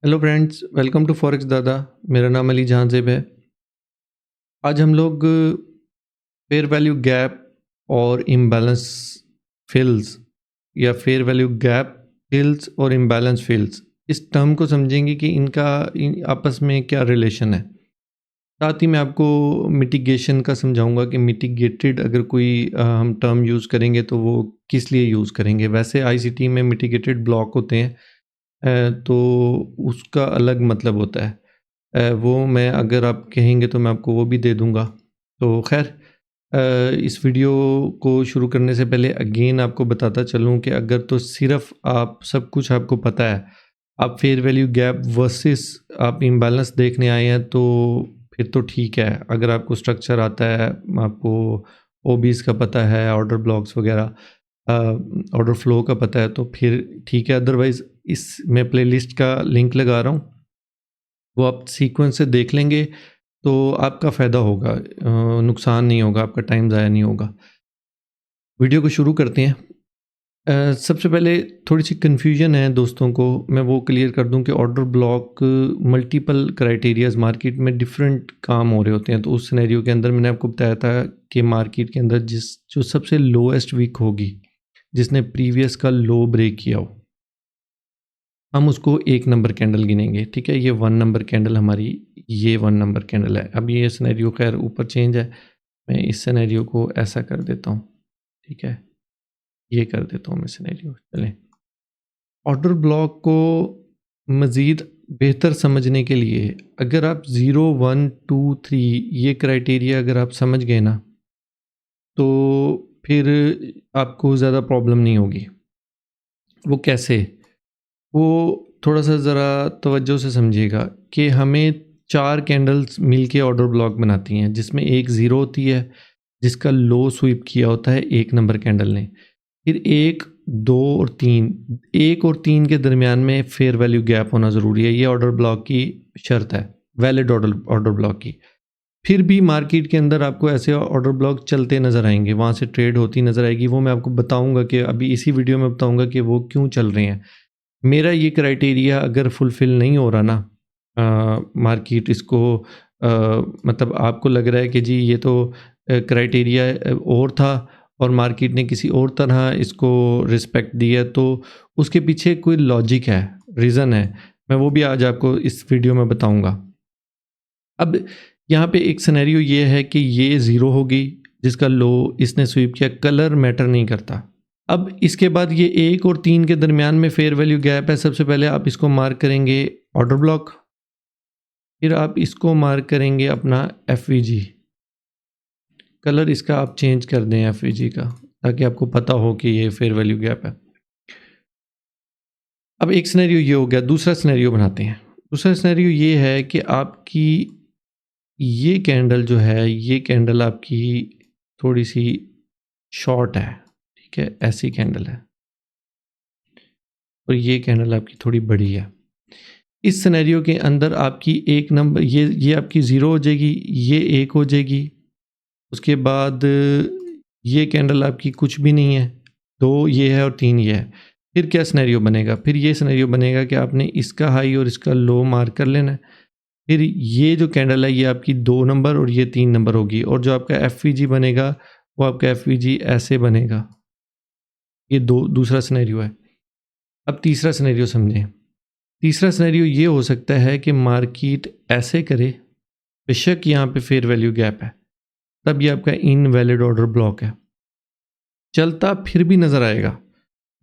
Hello friends, welcome to Forex Dada. मेरा नाम अली जहां ज़ेब है। आज हम लोग फेयर वैल्यू गैप और इम्बैलेंस फिल्स या फेयर वैल्यू गैप फिल्स और इम्बैलेंस फिल्स इस टर्म को समझेंगे कि इनका आपस में क्या रिलेशन है। साथ ही मैं आपको मिटिगेशन का समझाऊंगा कि मिटिगेटेड अगर कोई हम टर्म यूज़ करेंगे तो वो किस लिए यूज़ करेंगे। वैसे आईसीटी में मिटिगेटेड ब्लॉक होते हैं, तो उसका अलग मतलब होता है। वो मैं अगर आप कहेंगे तो मैं आपको वो भी दे दूँगा। तो ख़ैर, इस वीडियो को शुरू करने से पहले अगेन आपको बताता चलूँ कि अगर तो सिर्फ़ आप सब कुछ आपको पता है, आप फेयर वैल्यू गैप वर्सेस आप इम्बैलेंस देखने आए हैं तो फिर तो ठीक है। अगर आपको स्ट्रक्चर आता है, आपको ओबीज़ का पता है, ऑर्डर ब्लॉक्स वग़ैरह, ऑर्डर फ्लो का पता है तो फिर ठीक है। अदरवाइज़ इस मैं प्लेलिस्ट का लिंक लगा रहा हूँ, वो आप सीक्वेंस से देख लेंगे तो आपका फ़ायदा होगा, नुकसान नहीं होगा, आपका टाइम ज़ाया नहीं होगा। वीडियो को शुरू करते हैं। सबसे पहले थोड़ी-सी कन्फ्यूजन है दोस्तों को, मैं वो क्लियर कर दूं कि order block multiple criterias market में डिफरेंट काम हो रहे होते हैं। तो उस सिनेरियो के अंदर मैंने आपको बताया था कि मार्केट के अंदर जो सबसे लोएस्ट वीक होगी, जिसने प्रीवियस का लो ब्रेक किया हो, हम उसको 1 नंबर कैंडल गिनेंगे। ठीक है, ये 1 नंबर कैंडल हमारी, ये 1 नंबर कैंडल है। अब ये सिनेरियो खैर ऊपर चेंज है, मैं इस सिनेरियो को ऐसा कर देता हूँ। ठीक है, ये कर देता हूँ मैं सिनेरियो। चलें, ऑर्डर ब्लॉक को मज़ीद बेहतर समझने के लिए अगर आप 0, 1, 2, 3 ये क्राइटेरिया अगर आप समझ गए ना, तो फिर आपको ज़्यादा प्रॉब्लम नहीं होगी। वो कैसे? वो थोड़ा-सा ज़रा तवज्जो से समझिएगा कि हमें 4 कैंडल्स मिलके ऑर्डर ब्लॉक बनाती हैं, जिसमें एक ज़ीरो होती है, जिसका लो स्वीप किया होता है 1 नंबर कैंडल ने। फिर 1, 2 और 3, 1 और 3 के दरमियान में फेयर वैल्यू गैप होना ज़रूरी है। ये ऑर्डर ब्लॉक की शर्त है, वैलिड ऑर्डर ऑर्डर ब्लॉक की। फिर भी मार्केट के अंदर आपको ऐसे ऑर्डर ब्लॉक चलते नज़र आएँगे, वहाँ से ट्रेड होती नज़र आएगी। वो मैं आपको बताऊँगा कि अभी इसी वीडियो में बताऊँगा कि वो क्यों चल रहे हैं। मेरा ये क्राइटेरिया अगर फुलफ़िल नहीं हो रहा ना, मार्केट इसको मतलब आपको लग रहा है कि जी ये तो क्राइटेरिया और था और मार्केट ने किसी और तरह इसको रिस्पेक्ट दी है, तो उसके पीछे कोई लॉजिक है, रीज़न है। मैं वो भी आज आपको इस वीडियो में बताऊँगा। अब यहाँ पे एक सिनेरियो ये है कि ये ज़ीरो होगी, जिसका लो इसने स्वीप किया, कलर मैटर नहीं करता। अब इसके बाद ये 1 और 3 के दरमियान में फेयर वैल्यू गैप है। सबसे पहले आप इसको मार्क करेंगे ऑर्डर ब्लॉक, फिर आप इसको मार्क करेंगे अपना एफवीजी। कलर इसका आप चेंज कर दें एफवीजी का, ताकि आपको पता हो कि ये फेयर वैल्यू गैप है। अब एक सिनेरियो ये हो गया, दूसरा सिनेरियो बनाते हैं। दूसरा सिनेरियो ये है कि आपकी ये कैंडल जो है, ये कैंडल आपकी थोड़ी-सी शॉर्ट है, ठीक है? ऐसी कैंडल है और ये कैंडल आपकी थोड़ी बड़ी है। इस सिनेरियो के अंदर आपकी एक नंबर ये आपकी ज़ीरो हो जाएगी, ये 1 हो जाएगी। उसके बाद ये कैंडल आपकी कुछ भी नहीं है, 2 ये है और 3 ये है। फिर क्या सिनेरियो बनेगा? फिर ये सिनेरियो बनेगा कि आपने इसका हाई और इसका लो मार्क कर लेना है। फिर ये जो कैंडल है ये आपकी 2 नंबर और ये 3 नंबर होगी और जो आपका एफवीजी बनेगा वो आपका एफवीजी ऐसे बनेगा। ये दूसरा सिनेरियो है। अब तीसरा सिनेरियो समझें। तीसरा सिनेरियो ये हो सकता है कि मार्केट ऐसे करे, बेशक यहाँ पे फेयर वैल्यू गैप है, तब ये आपका इनवैलिड ऑर्डर ब्लॉक है। चलता फिर भी नज़र आएगा,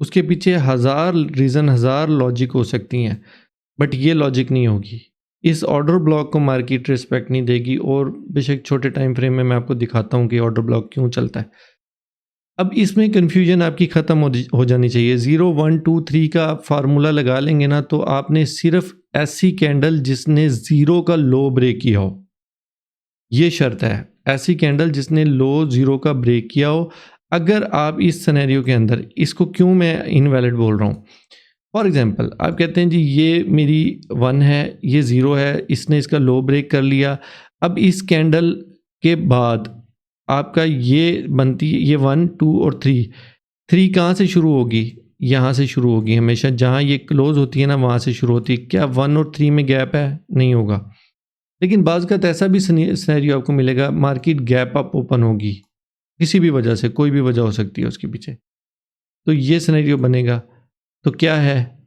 उसके पीछे हज़ार रीज़न, हज़ार लॉजिक हो सकती हैं, बट ये लॉजिक नहीं होगी। इस ऑर्डर ब्लॉक को मार्केट रिस्पेक्ट नहीं देगी और बेशक छोटे टाइम फ्रेम में मैं आपको दिखाता हूँ कि ऑर्डर ब्लॉक क्यों चलता है। अब इसमें कन्फ्यूजन आपकी ख़त्म हो जानी चाहिए। 0, 1, 2, 3 का आप फार्मूला लगा लेंगे ना, तो आपने सिर्फ ऐसी कैंडल जिसने ज़ीरो का लो ब्रेक किया हो, ये शर्त है। ऐसी कैंडल जिसने लो ज़ीरो का ब्रेक किया हो। अगर आप इस सिनेरियो के अंदर, इसको क्यों मैं इनवैलिड बोल रहा हूँ, फॉर एग्जांपल आप कहते हैं जी ये मेरी 1 है, ये 0 है, इसने इसका लो ब्रेक कर लिया। अब इस कैंडल के बाद आपका ये बनती है, ये 1, 2 और 3 कहाँ से शुरू होगी? यहाँ से शुरू होगी हमेशा, जहाँ ये क्लोज होती है ना वहाँ से शुरू होती है। क्या 1 और 3 में गैप है? नहीं होगा। लेकिन बाज़ का ऐसा भी सिनेरियो आपको मिलेगा, मार्केट गैप अप ओपन होगी किसी भी वजह से, कोई भी वजह हो सकती है उसके पीछे, तो ये सिनेरियो बनेगा। तो क्या है,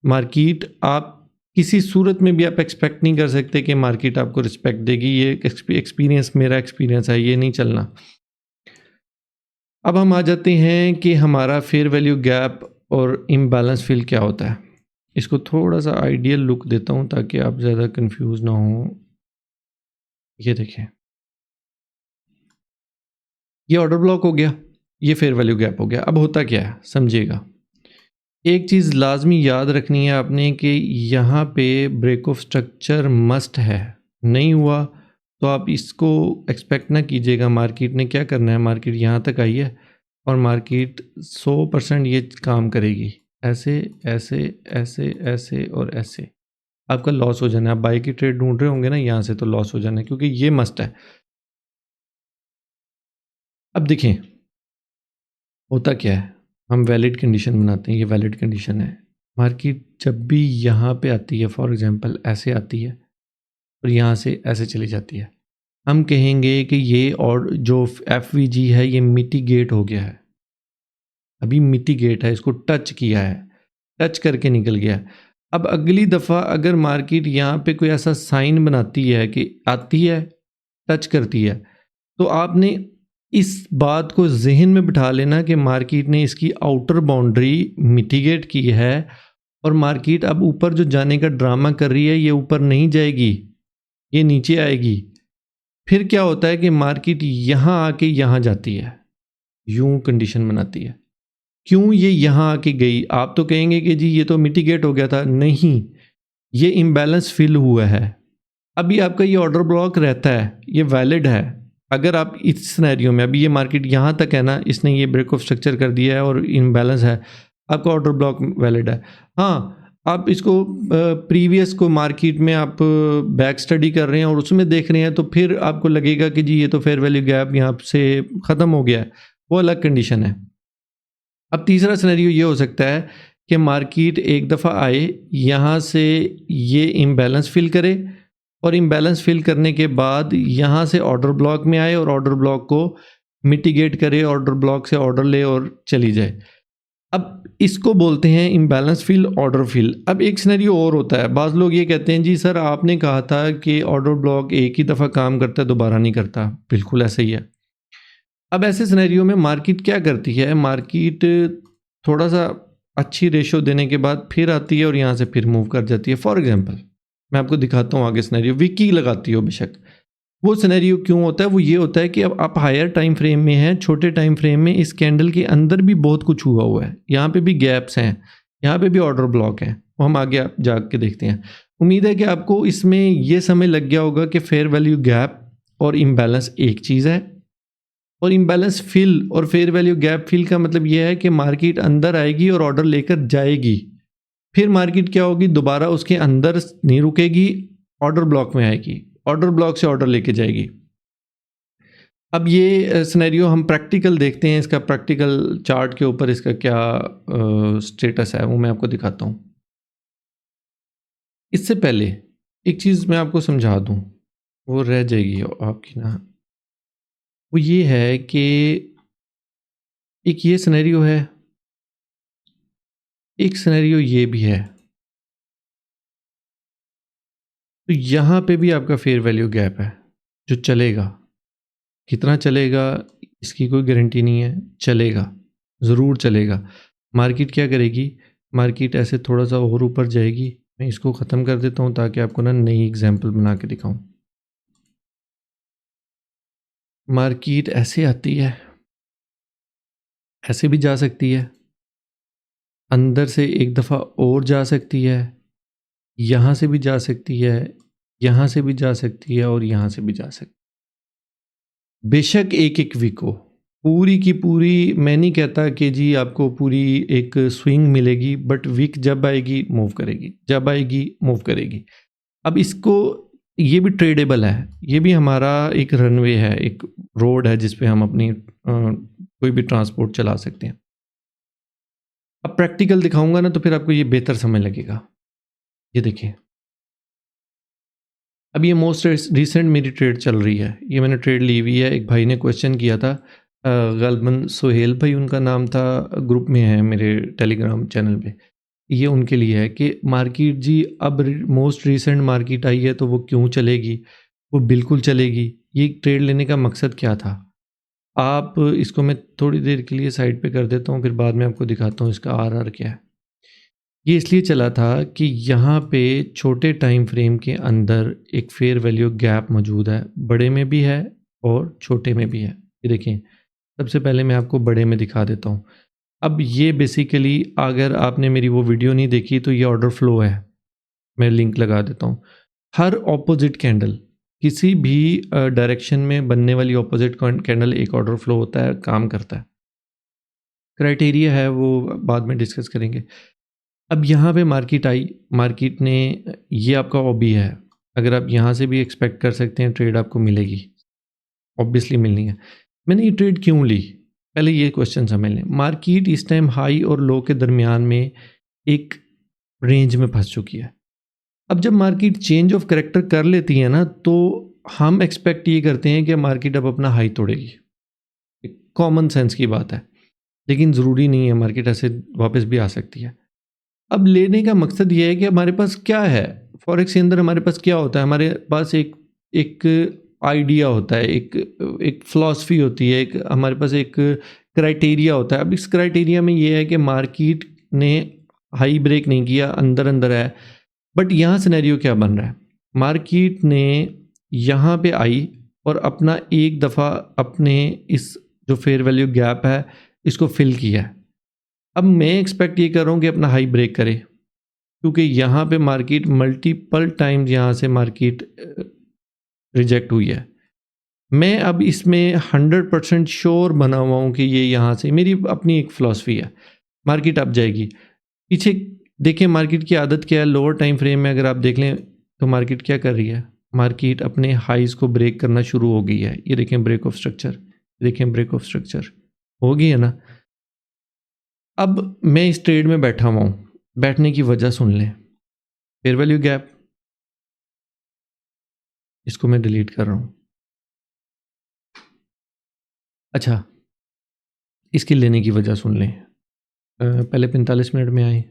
मार्केट आप किसी सूरत में भी आप एक्सपेक्ट नहीं कर सकते कि मार्केट आपको रिस्पेक्ट देगी। ये एक्सपीरियंस, मेरा एक्सपीरियंस है, ये नहीं चलना। अब हम आ जाते हैं कि हमारा फेयर वैल्यू गैप और इम्बैलेंस फिल क्या होता है। इसको थोड़ा सा आइडियल लुक देता हूँ ताकि आप ज़्यादा कंफ्यूज ना हो। ये देखें, ये ऑर्डर ब्लॉक हो गया, ये फेयर वैल्यू गैप हो गया। अब होता क्या है समझिएगा, एक चीज़ लाजमी याद रखनी है आपने कि यहाँ पे ब्रेक ऑफ स्ट्रक्चर मस्ट है। नहीं हुआ तो आप इसको एक्सपेक्ट ना कीजिएगा। मार्केट ने क्या करना है, मार्केट यहाँ तक आई है और मार्केट 100% ये काम करेगी, ऐसे ऐसे ऐसे ऐसे और ऐसे, आपका लॉस हो जाना है। आप बाई की ट्रेड ढूंढ रहे होंगे ना यहाँ से, तो लॉस हो जाना है क्योंकि ये मस्ट है। अब देखें होता क्या है, हम वैलिड कंडीशन बनाते हैं, ये वैलिड कंडीशन है। मार्केट जब भी यहाँ पे आती है, फॉर एग्जांपल ऐसे आती है और यहाँ से ऐसे चली जाती है, हम कहेंगे कि ये और जो FVG है ये मिटिगेट हो गया है। अभी मिटिगेट है, इसको टच किया है, टच करके निकल गया है। अब अगली दफ़ा अगर मार्केट यहाँ पे कोई ऐसा साइन बनाती है कि आती है, टच करती है, तो आपने इस बात को जहन में बिठा लेना कि मार्केट ने इसकी आउटर बाउंड्री मिटिगेट की है और मार्केट अब ऊपर जो जाने का ड्रामा कर रही है, ये ऊपर नहीं जाएगी, ये नीचे आएगी। फिर क्या होता है कि मार्केट यहाँ आके यहाँ जाती है, यूं कंडीशन बनाती है। क्यों ये यहाँ आके गई? आप तो कहेंगे कि जी ये तो मिटिगेट हो गया था। नहीं, ये इम्बैलेंस फिल हुआ है। अभी आपका ये ऑर्डर ब्लॉक रहता है, ये वैलिड है। अगर आप इस सिनेरियो में, अभी ये मार्केट यहाँ तक है ना, इसने ये ब्रेक ऑफ स्ट्रक्चर कर दिया है और इम्बैलेंस है, आपका ऑर्डर ब्लॉक वैलिड है। हाँ, आप इसको प्रीवियस को मार्केट में आप बैक स्टडी कर रहे हैं और उसमें देख रहे हैं, तो फिर आपको लगेगा कि जी ये तो फेयर वैल्यू गैप यहाँ से ख़त्म हो गया है, वो अलग कंडीशन है। अब तीसरा सिनेरियो ये हो सकता है कि मार्केट एक दफ़ा आए, यहाँ से ये इम्बैलेंस फिल करे और इम्बैलेंस फिल करने के बाद यहाँ से ऑर्डर ब्लॉक में आए और ऑर्डर ब्लॉक को मिटिगेट करे, ऑर्डर ब्लॉक से ऑर्डर ले और चली जाए। अब इसको बोलते हैं इम्बैलेंस फिल, ऑर्डर फिल। अब एक सिनेरियो और होता है, बाज़ लोग ये कहते हैं जी सर आपने कहा था कि ऑर्डर ब्लॉक एक ही दफ़ा काम करता है, दोबारा नहीं करता। बिल्कुल ऐसे ही है। अब ऐसे सिनेरियो में मार्केट क्या करती है, मार्केट थोड़ा सा अच्छी रेशो देने के बाद फिर आती है और यहाँ से फिर मूव कर जाती है। फॉर एग्जांपल मैं आपको दिखाता हूँ आगे सिनेरियो, विकी लगाती हो बेशक। वो सिनेरियो क्यों होता है, वो ये होता है कि अब आप हायर टाइम फ्रेम में हैं, छोटे टाइम फ्रेम में इस कैंडल के अंदर भी बहुत कुछ हुआ है, यहाँ पे भी गैप्स हैं, यहाँ पे भी ऑर्डर ब्लॉक हैं, वो हम आगे आप जाके देखते हैं। उम्मीद है कि आपको इसमें ये समय लग गया होगा कि फेयर वैल्यू गैप और इम्बैलेंस एक चीज़ है, और इम्बैलेंस फिल और फेयर वैल्यू गैप फिल का मतलब यह है कि मार्केट अंदर आएगी और ऑर्डर लेकर जाएगी, फिर मार्केट क्या होगी, दोबारा उसके अंदर नहीं रुकेगी, ऑर्डर ब्लॉक में आएगी, ऑर्डर ब्लॉक से ऑर्डर लेके जाएगी। अब ये सिनेरियो हम प्रैक्टिकल देखते हैं, इसका प्रैक्टिकल चार्ट के ऊपर इसका क्या स्टेटस है वो मैं आपको दिखाता हूँ। इससे पहले एक चीज़ मैं आपको समझा दूँ, वो रह जाएगी आपकी ना, वो ये है कि एक ये सिनेरियो है, एक सिनेरियो ये भी है। तो यहाँ पे भी आपका फेयर वैल्यू गैप है जो चलेगा। कितना चलेगा इसकी कोई गारंटी नहीं है, चलेगा, ज़रूर चलेगा। मार्केट क्या करेगी, मार्केट ऐसे थोड़ा सा और ऊपर जाएगी। मैं इसको ख़त्म कर देता हूँ ताकि आपको ना नई एग्जांपल बना के दिखाऊं। मार्केट ऐसे आती है, ऐसे भी जा सकती है, अंदर से एक दफ़ा और जा सकती है, यहाँ से भी जा सकती है, यहाँ से भी जा सकती है और यहाँ से भी जा सकती है। बेशक एक एक वीक हो, पूरी की पूरी मैं नहीं कहता कि जी आपको पूरी एक स्विंग मिलेगी, बट वीक जब आएगी मूव करेगी, जब आएगी मूव करेगी। अब इसको, ये भी ट्रेडेबल है, ये भी हमारा एक रनवे है, एक रोड है जिस पे हम अपनी कोई भी ट्रांसपोर्ट चला सकते हैं। अब प्रैक्टिकल दिखाऊंगा ना तो फिर आपको ये बेहतर समझ लगेगा। ये देखिए, अब ये मोस्ट रिसेंट मेरी ट्रेड चल रही है, ये मैंने ट्रेड ली हुई है। एक भाई ने क्वेश्चन किया था, गलबन सोहेल भाई उनका नाम था, ग्रुप में है मेरे टेलीग्राम चैनल पे। ये उनके लिए है कि मार्केट जी अब मोस्ट रिसेंट मार्केट आई है तो वो क्यों चलेगी? वो बिल्कुल चलेगी। ये ट्रेड लेने का मकसद क्या था? आप इसको मैं थोड़ी देर के लिए साइड पे कर देता हूँ, फिर बाद में आपको दिखाता हूँ इसका आरआर क्या है। ये इसलिए चला था कि यहाँ पे छोटे टाइम फ्रेम के अंदर एक फेयर वैल्यू गैप मौजूद है, बड़े में भी है और छोटे में भी है। ये देखें, सबसे पहले मैं आपको बड़े में दिखा देता हूँ। अब ये बेसिकली अगर आपने मेरी वो वीडियो नहीं देखी तो ये ऑर्डर फ्लो है, मैं लिंक लगा देता हूँ। हर ऑपोजिट कैंडल, किसी भी डायरेक्शन में बनने वाली ऑपोजिट कैंडल एक ऑर्डर फ्लो होता है, काम करता है। क्राइटेरिया है वो बाद में डिस्कस करेंगे। अब यहाँ पे मार्केट आई, मार्केट ने, ये आपका ओबी है, अगर आप यहाँ से भी एक्सपेक्ट कर सकते हैं ट्रेड आपको मिलेगी, ऑब्वियसली मिलनी है। मैंने ये ट्रेड क्यों ली, पहले ये क्वेश्चन समझ लें। मार्केट इस टाइम हाई और लो के दरमियान में एक रेंज में फंस चुकी है। अब जब मार्केट चेंज ऑफ करेक्टर कर लेती है ना, तो हम एक्सपेक्ट ये करते हैं कि मार्केट अब अपना हाई तोड़ेगी। एक कॉमन सेंस की बात है, लेकिन ज़रूरी नहीं है, मार्केट ऐसे वापस भी आ सकती है। अब लेने का मकसद ये है कि हमारे पास क्या है, फॉरेक्स के अंदर हमारे पास क्या होता है, हमारे पास एक एक आइडिया होता है, एक एक फ़िलॉसफ़ी होती है, एक हमारे पास एक क्राइटेरिया होता है। अब इस क्राइटेरिया में ये है कि मार्केट ने हाई ब्रेक नहीं किया, अंदर अंदर है। बट यहाँ सिनेरियो क्या बन रहा है, मार्केट ने यहाँ पे आई और अपना एक दफ़ा अपने इस जो फेयर वैल्यू गैप है इसको फिल किया है। अब मैं एक्सपेक्ट ये कर रहा हूँ कि अपना हाई ब्रेक करे, क्योंकि यहाँ पे मार्केट मल्टीपल टाइम्स यहाँ से मार्केट रिजेक्ट हुई है। मैं अब इसमें 100% श्योर बना हुआ हूँ कि ये यहाँ से, मेरी अपनी एक फ़िलॉसफ़ी है, मार्केट अब जाएगी। पीछे देखिए मार्केट की आदत क्या है, लोअर टाइम फ्रेम में अगर आप देख लें तो मार्केट क्या कर रही है, मार्केट अपने हाइज़ को ब्रेक करना शुरू हो गई है। ये देखें ब्रेक ऑफ स्ट्रक्चर, देखें ब्रेक ऑफ स्ट्रक्चर हो गई है ना। अब मैं इस ट्रेड में बैठा हुआ हूँ, बैठने की वजह सुन लें। फेयर वैल्यू गैप, इसको मैं डिलीट कर रहा हूँ। अच्छा, इसकी लेने की वजह सुन लें। पहले 45 मिनट में आए,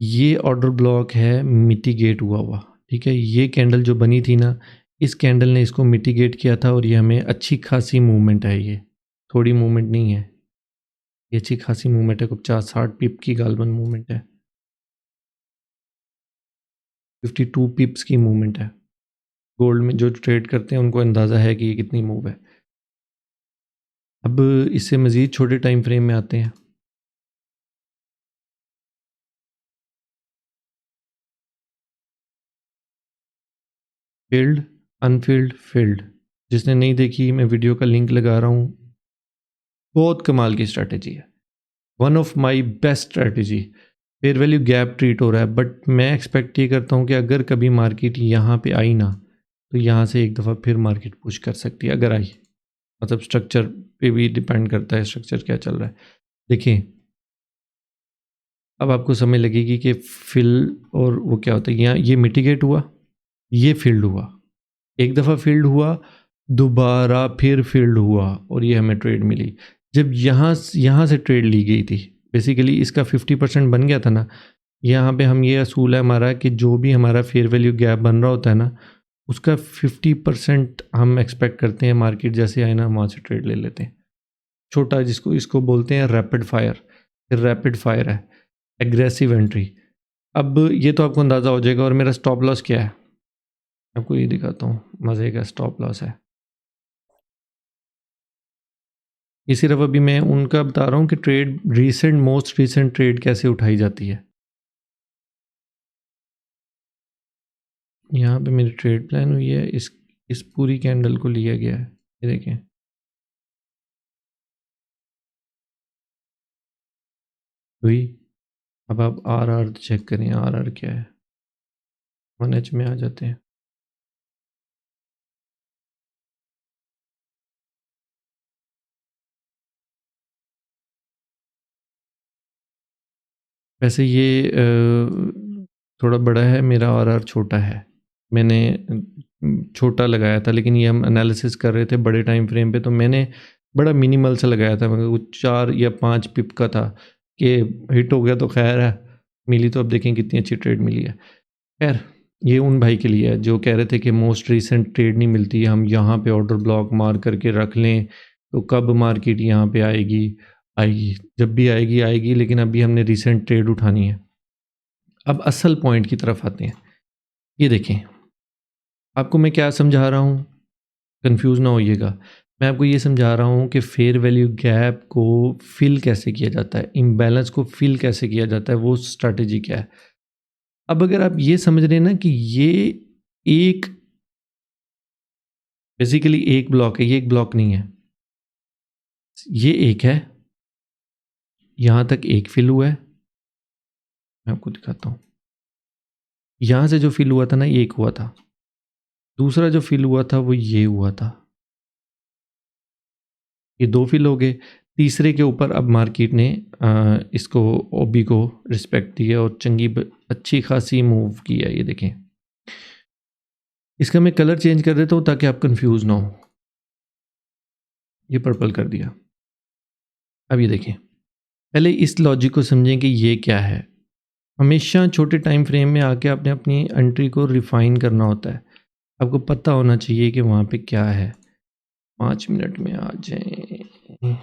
ये ऑर्डर ब्लॉक है मिटिगेट हुआ हुआ, ठीक है। ये कैंडल जो बनी थी ना, इस कैंडल ने इसको मिटिगेट किया था और ये हमें अच्छी खासी मूवमेंट है, ये थोड़ी मूवमेंट नहीं है, ये अच्छी खासी मूवमेंट है, कुछ 50-60 पिप की गालबन मूवमेंट है, 52 पिप्स की मूवमेंट है। गोल्ड में जो ट्रेड करते हैं उनको अंदाज़ा है कि ये कितनी मूव है। अब इससे मज़ीद छोटे टाइम फ्रेम में आते हैं। फील्ड, अनफील्ड, फील्ड, जिसने नहीं देखी मैं वीडियो का लिंक लगा रहा हूँ। बहुत कमाल की स्ट्रैटेजी है, one of my best strategy. Fair value gap treat हो रहा है, बट मैं एक्सपेक्ट ये करता हूँ कि अगर कभी मार्केट यहाँ पे आई ना, तो यहाँ से एक दफ़ा फिर मार्केट पुश कर सकती है अगर आई। मतलब स्ट्रक्चर पे भी डिपेंड करता है, स्ट्रक्चर क्या चल रहा है। देखिए, अब आपको समझ लगेगी कि फिल और वो क्या होता है। यहाँ ये मिटिगेट हुआ, ये फील्ड हुआ, एक दफ़ा फील्ड हुआ, दोबारा फिर फील्ड हुआ और ये हमें ट्रेड मिली। जब यहाँ से ट्रेड ली गई थी, बेसिकली इसका 50% बन गया था ना। यहाँ पे हम, ये असूल है हमारा कि जो भी हमारा फेयर वैल्यू गैप बन रहा होता है ना, उसका 50% हम एक्सपेक्ट करते हैं मार्केट जैसे आए ना वहाँ से ट्रेड ले लेते हैं। छोटा, जिसको इसको बोलते हैं रैपिड फायर, रैपिड फायर है, एग्रेसिव एंट्री। अब ये तो आपको अंदाज़ा हो जाएगा। और मेरा स्टॉप लॉस क्या है, आपको ये दिखाता हूँ, मज़े का स्टॉप लॉस है। ये सिर्फ अभी मैं उनका बता रहा हूँ कि trade recent, most recent trade कैसे उठाई जाती है। यहाँ पे मेरी ट्रेड प्लान हुई है, इस पूरी कैंडल को लिया गया है, ये देखें। हुई। अब आप आर आर चेक करें, आर आर क्या है, 1H में आ जाते हैं। वैसे ये थोड़ा बड़ा है, मेरा आरआर छोटा है। मैंने छोटा लगाया था, लेकिन ये हम एनालिसिस कर रहे थे बड़े टाइम फ्रेम पे, तो मैंने बड़ा मिनिमल सा लगाया था, मगर कुछ 4 या 5 पिप का था कि हिट हो गया तो खैर है, मिली तो अब देखें कितनी अच्छी ट्रेड मिली है। खैर ये उन भाई के लिए है जो कह रहे थे कि मोस्ट रीसेंट ट्रेड नहीं मिलती, हम यहाँ पे ऑर्डर ब्लॉक मार करके रख लें तो कब मार्केट यहाँ पे आएगी आएगी, जब भी आएगी आएगी, लेकिन अभी हमने रीसेंट ट्रेड उठानी है। अब असल पॉइंट की तरफ आते हैं। ये देखें, आपको मैं क्या समझा रहा हूँ, कंफ्यूज ना होइएगा। मैं आपको ये समझा रहा हूँ कि फेयर वैल्यू गैप को फिल कैसे किया जाता है, इम्बैलेंस को फिल कैसे किया जाता है, वो स्ट्रैटेजी क्या है। अब अगर आप ये समझ रहे हैं ना कि ये एक बेसिकली एक ब्लॉक है, ये एक ब्लॉक नहीं है, ये एक है, यहाँ तक एक फिल हुआ है, मैं आपको दिखाता हूँ। यहाँ से जो फिल हुआ था ना, ये एक हुआ था, दूसरा जो फिल हुआ था वो ये हुआ था, ये 2 फिल हो गए। तीसरे के ऊपर अब मार्केट ने इसको ओबी को रिस्पेक्ट दी है और अच्छी खासी मूव की है। ये देखें, इसका मैं कलर चेंज कर देता हूँ ताकि आप कंफ्यूज ना हो। ये पर्पल कर दिया। अब ये देखें, पहले इस लॉजिक को समझें कि ये क्या है। हमेशा छोटे टाइम फ्रेम में आके आपने अपनी एंट्री को रिफाइन करना होता है। आपको पता होना चाहिए कि वहाँ पे क्या है। 5 मिनट में आ जाएं।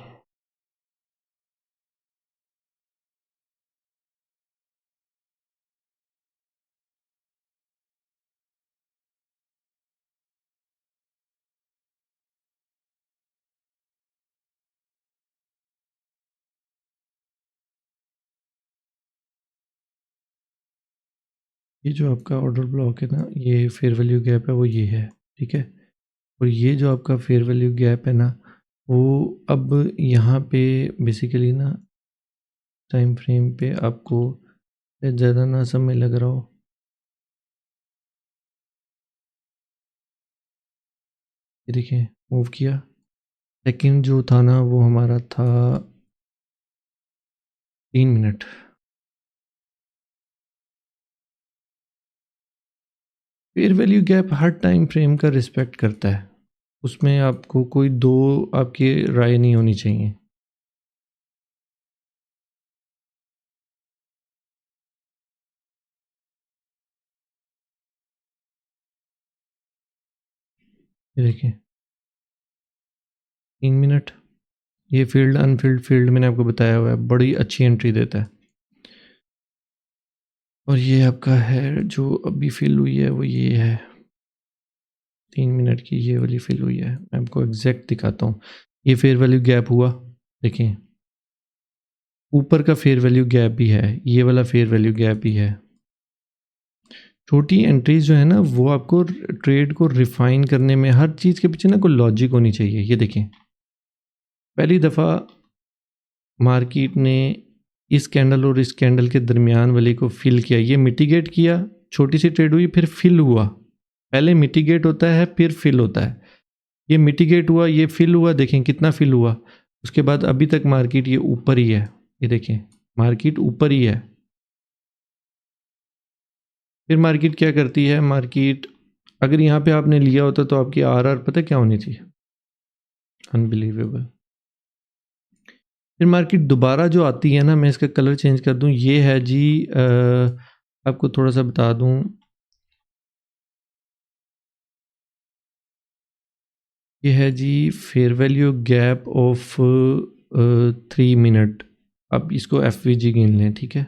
ये जो आपका ऑर्डर ब्लॉक है ना, ये फेयर वैल्यू गैप है, वो ये है, ठीक है। और ये जो आपका फेयर वैल्यू गैप है ना, वो अब यहाँ पे बेसिकली ना टाइम फ्रेम पे आपको ज़्यादा ना समय लग रहा हो, ये देखिए मूव किया। सेकंड जो था ना वो हमारा था 3 मिनट। फेयर वैल्यू गैप हर टाइम फ्रेम का रिस्पेक्ट करता है, उसमें आपको कोई दो आपकी राय नहीं होनी चाहिए। ये देखिए 3 मिनट, ये फील्ड अनफील्ड फील्ड मैंने आपको बताया हुआ है, बड़ी अच्छी एंट्री देता है। और ये आपका है जो अभी फिल हुई है, वो ये है 3 मिनट की, ये वाली फिल हुई है। मैं आपको एग्जैक्ट दिखाता हूँ। ये फेयर वैल्यू गैप हुआ, देखें ऊपर का फेयर वैल्यू गैप भी है, ये वाला फेयर वैल्यू गैप भी है। छोटी एंट्रीज जो है ना, वो आपको ट्रेड को रिफाइन करने में, हर चीज़ के पीछे ना कोई लॉजिक होनी चाहिए। ये देखें, पहली दफ़ा मार्केट ने इस कैंडल और इस कैंडल के दरमियान वाले को फिल किया, ये मिटिगेट किया, छोटी सी ट्रेड हुई, फिर फिल हुआ। पहले मिटिगेट होता है फिर फिल होता है। ये मिटिगेट हुआ, ये फिल हुआ, देखें कितना फिल हुआ। उसके बाद अभी तक मार्केट ये ऊपर ही है, ये देखें मार्केट ऊपर ही है। फिर मार्केट क्या करती है, मार्केट अगर यहाँ पे आपने लिया होता तो आपकी आरआर पता क्या होनी थी, अनबिलीवेबल। फिर मार्केट दोबारा जो आती है ना, मैं इसका कलर चेंज कर दूं, ये है जी आपको थोड़ा सा बता दूं, ये है जी fair value gap of 3 minute. अब इसको एफ वी जी गिन लें, ठीक है।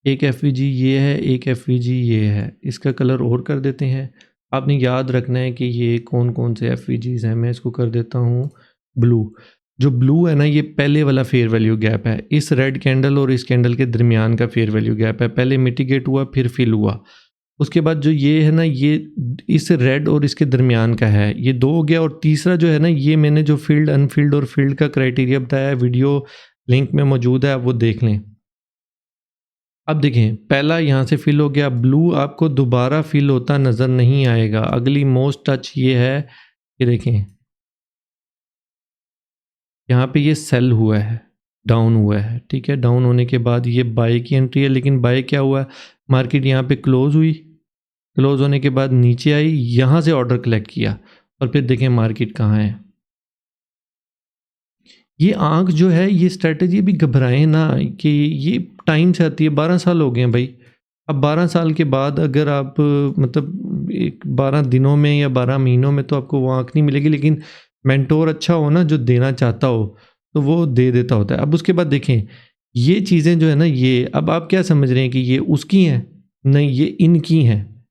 एक एफ वी जी ये है, एक एफ वी जी ये है। इसका कलर और कर देते हैं। आपने याद रखना है कि ये कौन कौन से एफ वी जीज हैं। मैं इसको कर देता हूँ ब्लू। जो ब्लू है ना, ये पहले वाला फेयर वैल्यू गैप है, इस रेड कैंडल और इस कैंडल के दरमियान का फेयर वैल्यू गैप है। पहले मिटिगेट हुआ फिर फिल हुआ। उसके बाद जो ये है ना, ये इस रेड और इसके दरमियान का है, ये 2 हो गया। और तीसरा जो है ना, ये मैंने जो फील्ड अनफील्ड और फील्ड का क्राइटेरिया बताया है, वीडियो लिंक में मौजूद है, आप वो देख लें। अब देखें, पहला यहाँ से फिल हो गया, ब्लू आपको दोबारा फिल होता नज़र नहीं आएगा। अगली मोस्ट टच ये है, ये देखें यहाँ पे ये सेल हुआ है, डाउन हुआ है, ठीक है। डाउन होने के बाद ये बाय की एंट्री है, लेकिन बाय क्या हुआ, मार्केट यहाँ पे क्लोज हुई, क्लोज होने के बाद नीचे आई, यहाँ से ऑर्डर कलेक्ट किया और फिर देखें मार्केट कहाँ है। ये आंख जो है, ये स्ट्रेटजी भी घबराएं ना कि ये टाइम से आती है। 12 साल हो गए हैं भाई। अब 12 साल के बाद अगर आप मतलब एक 12 दिनों में या 12 महीनों में तो आपको वो आंख नहीं मिलेगी, लेकिन मेंटोर अच्छा हो ना, जो देना चाहता हो तो वो दे देता होता है। अब उसके बाद देखें ये चीज़ें जो है ना, ये अब आप क्या समझ रहे हैं कि ये उसकी हैं? नहीं, ये इनकी हैं।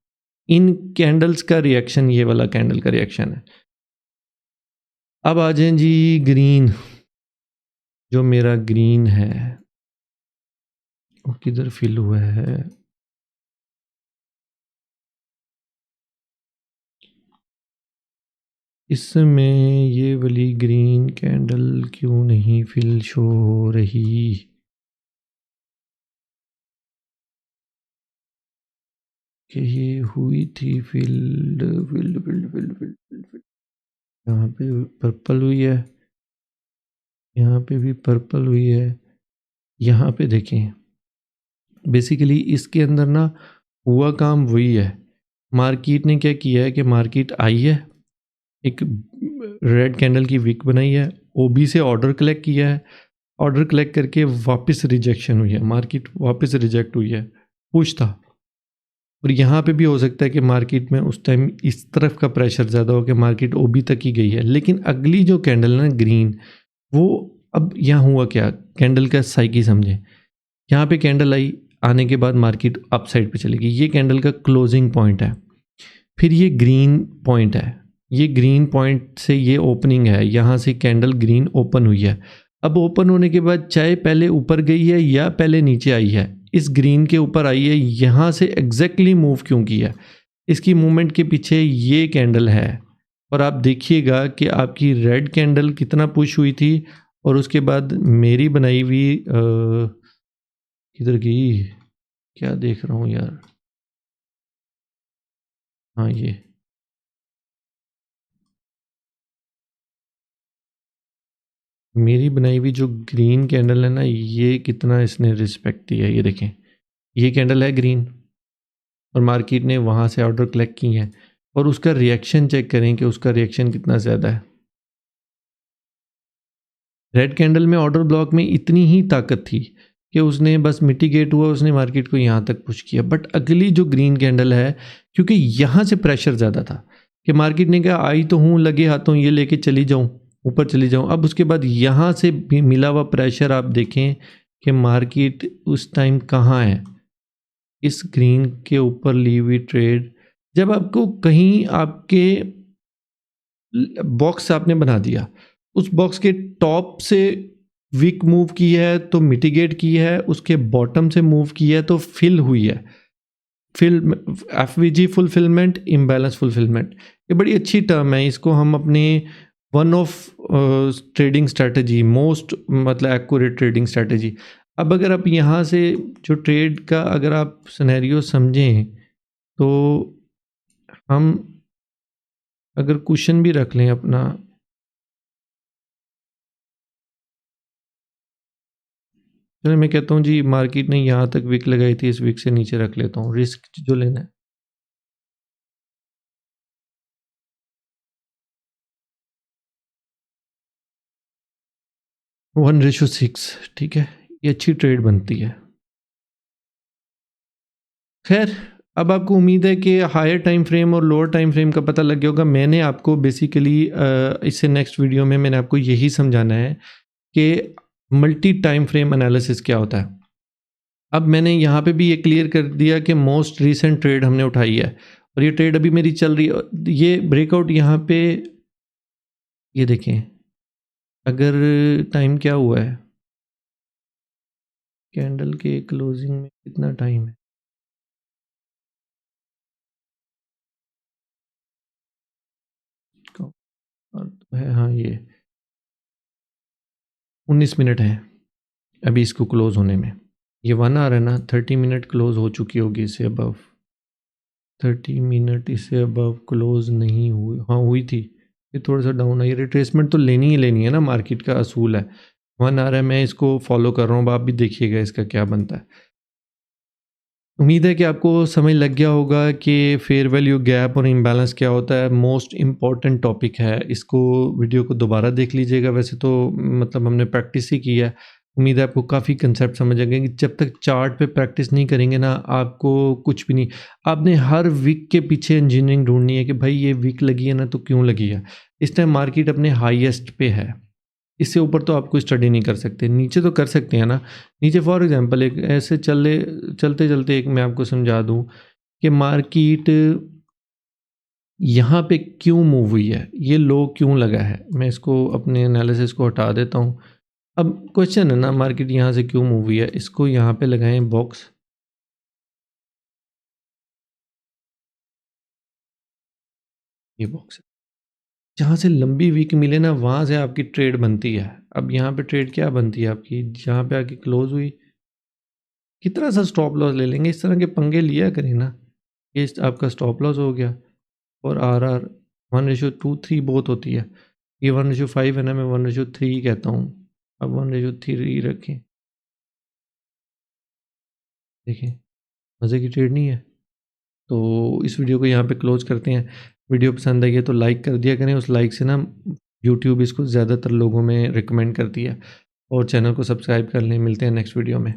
इन कैंडल्स का रिएक्शन, ये वाला कैंडल का रिएक्शन है। अब आ जाएं जी ग्रीन। जो मेरा ग्रीन है वो किधर फिल हुआ है? इसमें ये वाली ग्रीन कैंडल क्यों नहीं फिल शो हो रही? कि ये हुई थी field field field field field field field. यहाँ पे पर्पल हुई है, यहाँ पे भी पर्पल हुई है। यहाँ पे देखें, बेसिकली इसके अंदर ना हुआ काम वही है। मार्केट ने क्या किया है कि मार्केट आई है, एक रेड कैंडल की विक बनाई है, ओबी से ऑर्डर कलेक्ट किया है, ऑर्डर कलेक्ट करके वापस रिजेक्शन हुई है, मार्केट वापस रिजेक्ट हुई है, पुश था। और यहाँ पे भी हो सकता है कि मार्केट में उस टाइम इस तरफ का प्रेशर ज़्यादा हो कि मार्केट ओबी तक ही गई है। लेकिन अगली जो कैंडल है ना ग्रीन, वो अब यहाँ हुआ क्या, कैंडल का साइकी समझें। यहाँ पे कैंडल आई, आने के बाद मार्केट अप साइड पे चलेगी, ये कैंडल का क्लोजिंग पॉइंट है। फिर ये ग्रीन पॉइंट है, ये ग्रीन पॉइंट से ये ओपनिंग है, यहाँ से कैंडल ग्रीन ओपन हुई है। अब ओपन होने के बाद चाहे पहले ऊपर गई है या पहले नीचे आई है, इस ग्रीन के ऊपर आई है, यहाँ से एग्जैक्टली मूव क्यों किया, इसकी मूवमेंट के पीछे ये कैंडल है। और आप देखिएगा कि आपकी रेड कैंडल कितना पुश हुई थी, और उसके बाद मेरी बनाई हुई किधर गई, क्या देख रहा हूँ यार, हाँ ये मेरी बनाई हुई जो ग्रीन कैंडल है ना, ये कितना इसने रिस्पेक्ट दिया है। ये देखें, ये कैंडल है ग्रीन और मार्केट ने वहाँ से ऑर्डर कलेक्ट की है, और उसका रिएक्शन चेक करें कि उसका रिएक्शन कितना ज़्यादा है। रेड कैंडल में ऑर्डर ब्लॉक में इतनी ही ताकत थी कि उसने बस मिटिगेट हुआ, उसने मार्केट को यहाँ तक पुश किया। बट अगली जो ग्रीन कैंडल है, क्योंकि यहाँ से प्रेशर ज़्यादा था कि मार्केट ने कहा आई तो हूँ लगे हाथों, ये लेके चली जाऊँ, ऊपर चली जाऊँ। अब उसके बाद यहाँ से भी मिला हुआ प्रेशर आप देखें कि मार्केट उस टाइम कहाँ है, इस ग्रीन के ऊपर ली हुई ट्रेड। जब आपको कहीं आपके बॉक्स आपने बना दिया, उस बॉक्स के टॉप से वीक मूव की है तो मिटिगेट की है, उसके बॉटम से मूव की है तो फिल हुई है। Fill, FVG fulfilment, imbalance fulfilment, ये बड़ी अच्छी टर्म है। इसको हम अपने one of trading strategy, most मतलब एक्यूरेट ट्रेडिंग स्ट्रैटेजी। अब अगर आप यहाँ से जो ट्रेड का अगर आप सिनेरियो समझें, तो हम अगर क्वेश्चन भी रख लें अपना, चलो मैं कहता हूँ जी मार्केट ने यहाँ तक विक लगाई थी, इस विक से नीचे रख लेता हूँ, रिस्क जो लेना है। वन रेशो 6, ठीक है, ये अच्छी ट्रेड बनती है। खैर, अब आपको उम्मीद है कि हायर टाइम फ्रेम और लोअर टाइम फ्रेम का पता लग गया होगा। मैंने आपको बेसिकली इससे नेक्स्ट वीडियो में मैंने आपको यही समझाना है कि मल्टी टाइम फ्रेम एनालिसिस क्या होता है। अब मैंने यहाँ पे भी ये क्लियर कर दिया कि मोस्ट रीसेंट ट्रेड हमने उठाई है, और ये ट्रेड अभी मेरी चल रही है। ये ब्रेकआउट यहाँ पे, ये देखें अगर टाइम क्या हुआ है, कैंडल के क्लोजिंग में कितना टाइम है, और तो है हाँ, ये 19 मिनट है अभी इसको क्लोज होने में। ये 1 आवर है ना, 30 मिनट क्लोज हो चुकी होगी, इससे अबव 30 मिनट इससे अबव क्लोज नहीं हुई, हाँ हुई थी। ये थोड़ा सा डाउन आई, रिट्रेसमेंट तो लेनी ही लेनी है ना, मार्केट का असूल है। 1 आ रहा है, मैं इसको फॉलो कर रहा हूँ, अब आप भी देखिएगा इसका क्या बनता है। उम्मीद है कि आपको समझ लग गया होगा कि फेयर वैल्यू गैप और इम्बैलेंस क्या होता है। मोस्ट इम्पॉर्टेंट टॉपिक है, इसको वीडियो को दोबारा देख लीजिएगा। वैसे तो मतलब हमने प्रैक्टिस ही की है। उम्मीद है आपको काफ़ी कंसेप्ट समझ आ गए कि जब तक चार्ट पे प्रैक्टिस नहीं करेंगे ना, आपको कुछ भी नहीं। आपने हर वीक के पीछे इंजीनियरिंग ढूंढनी है कि भाई ये वीक लगी है ना, तो क्यों लगी है। इस टाइम मार्केट अपने हाईएस्ट पे है, इससे ऊपर तो आप कोई स्टडी नहीं कर सकते। नीचे तो कर सकते हैं ना। नीचे फॉर एग्जांपल एक ऐसे चलते चलते एक मैं आपको समझा दूं कि मार्केट यहाँ पे क्यों मूव हुई है, ये लो क्यों लगा है। मैं इसको अपने एनालिसिस को हटा देता हूँ। अब क्वेश्चन है ना, मार्केट यहाँ से क्यों मूव हुई है, इसको यहाँ पे लगाएं बॉक्स। ये बॉक्स है, जहाँ से लंबी वीक मिले ना, वहाँ से आपकी ट्रेड बनती है। अब यहाँ पे ट्रेड क्या बनती है आपकी, जहाँ पे आके क्लोज हुई, कितना सा स्टॉप लॉस ले लेंगे। इस तरह के पंगे लिया करें ना। ये आपका स्टॉप लॉस हो गया। और आर आर 1:2 3 बहुत होती है। ये 1:5 है ना, मैं 1:3 कहता हूँ। अब 1:3 रखें, देखें मज़े की ट्रेड नहीं है। तो इस वीडियो को यहाँ पे क्लोज करते हैं। वीडियो पसंद आई है तो लाइक कर दिया करें। उस लाइक से ना यूट्यूब इसको ज़्यादातर लोगों में रिकमेंड करती है। और चैनल को सब्सक्राइब कर लें। मिलते हैं नेक्स्ट वीडियो में।